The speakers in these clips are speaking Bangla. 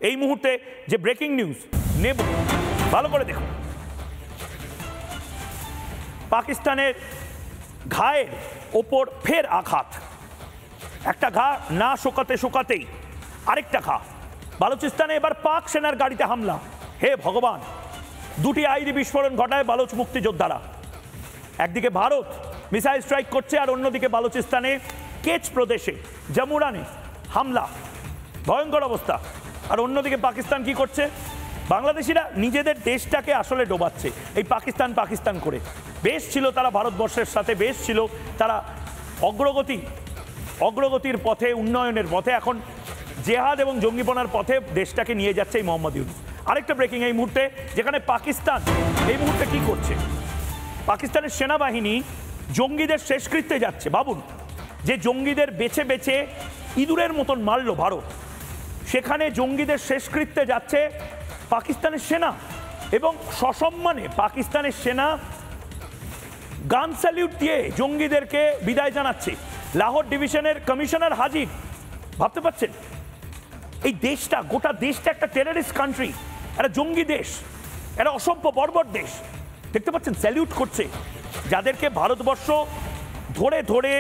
এই মুহূর্তে যে ব্রেকিং নিউজ নেব, ভালো করে দেখুন। পাকিস্তানের ঘায়ের ওপর ফের আঘাত, একটা ঘা না শোকাতে শোকাতেই আরেকটা ঘা। বালুচিস্তানে এবার পাক সেনার গাড়িতে হামলা। হে ভগবান, দুটি আইডি বিস্ফোরণ ঘটায় বালুচ মুক্তিযোদ্ধারা। একদিকে ভারত মিসাইল স্ট্রাইক করছে, আর অন্যদিকে বালুচিস্তানে কেচ প্রদেশে জামুরানে হামলা, ভয়ঙ্কর অবস্থা। আর অন্যদিকে পাকিস্তান কি করছে? বাংলাদেশিরা নিজেদের দেশটাকে আসলে ডোবাচ্ছে এই পাকিস্তান পাকিস্তান করে। বেশ ছিল তারা ভারতবর্ষের সাথে, বেশ ছিল তারা অগ্রগতির পথে, উন্নয়নের পথে। এখন জেহাদ এবং জঙ্গিপনার পথে দেশটাকে নিয়ে যাচ্ছে এই মোহাম্মদ ইউনূস। আরেকটা ব্রেকিং এই মুহূর্তে, যেখানে পাকিস্তান এই মুহূর্তে কি করছে? পাকিস্তানের সেনাবাহিনী জঙ্গিদের শেষকৃত্যে যাচ্ছে। ভাবুন, যে জঙ্গিদের বেছে বেছে ইঁদুরের মতন মারল ভারত, সেখানে জঙ্গিদের শেষকৃত্যে যাচ্ছে পাকিস্তানের সেনা, এবং সসম্মানে পাকিস্তানের সেনা গান স্যালিউট দিয়ে জঙ্গিদেরকে বিদায় জানাচ্ছে। লাহোর ডিভিশনের কমিশনার হাজির, ভাবতে পারছেন? এই দেশটা, গোটা দেশটা একটা টেররিস্ট কান্ট্রি, একটা জঙ্গি দেশ, একটা অসভ্য বর্বর দেশ। দেখতে পাচ্ছেন, স্যালিউট করছে যাদেরকে ভারতবর্ষ ধরে ধরে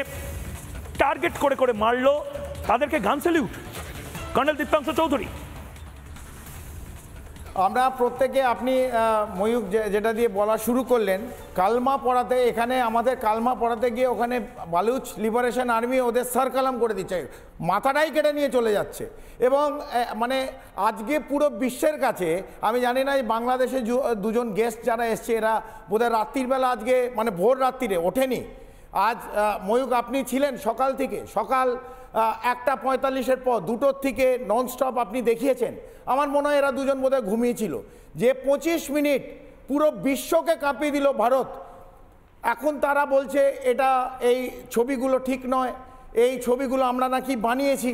টার্গেট করে করে মারলো, তাদেরকে গান স্যালিউট। কর্নেল দীপ্তাংশু চৌধুরী, আমরা প্রত্যেকে, আপনি ময়ূক যেটা দিয়ে বলা শুরু করলেন, কালমা পড়াতে, এখানে আমাদের কালমা পড়াতে গিয়ে ওখানে বালুচ লিবারেশন আর্মি ওদের সারকালাম করে দিচ্ছে, মাথাটাই কেটে নিয়ে চলে যাচ্ছে। এবং মানে আজকে পুরো বিশ্বের কাছে, আমি জানি না বাংলাদেশে দুজন গেস্ট যারা এসছে, এরা বোধহয় রাত্রির বেলা, আজকে মানে ভোর রাত্রিরে ওঠেনি। আজ ময়ূক আপনি ছিলেন সকাল থেকে, সকাল 1:45-এর পর 2টোর থেকে ননস্টপ আপনি দেখিয়েছেন। আমার মনে হয় এরা দুজন বোধহয় ঘুমিয়েছিল। যে 25 মিনিট পুরো বিশ্বকে কাঁপিয়ে দিল ভারত, এখন তারা বলছে এটা, এই ছবিগুলো ঠিক নয়, এই ছবিগুলো আমরা নাকি বানিয়েছি।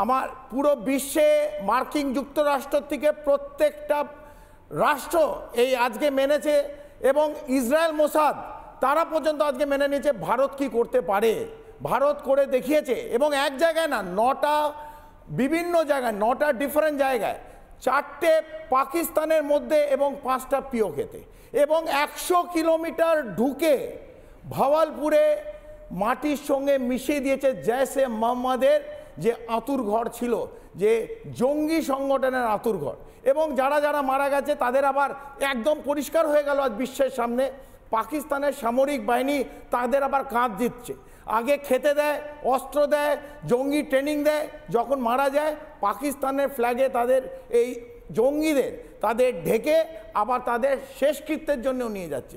আমার পুরো বিশ্বে মার্কিন যুক্তরাষ্ট্র থেকে প্রত্যেকটা রাষ্ট্র এই আজকে মেনেছে, এবং ইসরায়েল, মোসাদ, তারা পর্যন্ত আজকে মেনে নিয়েছে ভারত কি করতে পারে। ভারত করে দেখিয়েছে, এবং এক জায়গায় না, 9টা বিভিন্ন জায়গায়, 9টা ডিফারেন্ট জায়গায়, 4টে পাকিস্তানের মধ্যে এবং 5টা পিওকেতে, এবং 100 কিলোমিটার ঢুকে ভাওয়ালপুরে মাটির সঙ্গে মিশিয়ে দিয়েছে জৈশে মোহাম্মদের যে আঁতুরঘর ছিল, যে জঙ্গি সংগঠনের আঁতুরঘর। এবং যারা যারা মারা গেছে তাদের আবার একদম পরিষ্কার হয়ে গেল আজ বিশ্বের সামনে, পাকিস্তানের সামরিক বাহিনী তাদের আবার কাঁধ দিচ্ছে। আগে খেতে দেয়, অস্ত্র দেয়, জঙ্গি ট্রেনিং দেয়, যখন মারা যায় পাকিস্তানের ফ্ল্যাগে তাদের এই জঙ্গিদের তাদের ঢেকে আবার তাদের শেষকৃত্যের জন্য নিয়ে যাচ্ছে।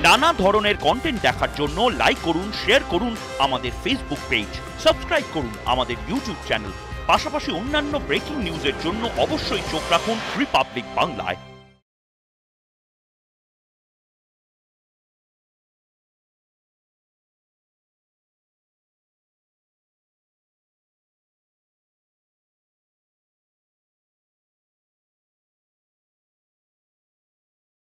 নানা ধরনের কন্টেন্ট দেখার জন্য লাইক করুন, শেয়ার করুন আমাদের ফেসবুক পেজ, সাবস্ক্রাইব করুন আমাদের ইউটিউব চ্যানেল। পাশাপাশি অন্যান্য ব্রেকিং নিউজের জন্য অবশ্যই চোখ রাখুন রিপাবলিক বাংলায়।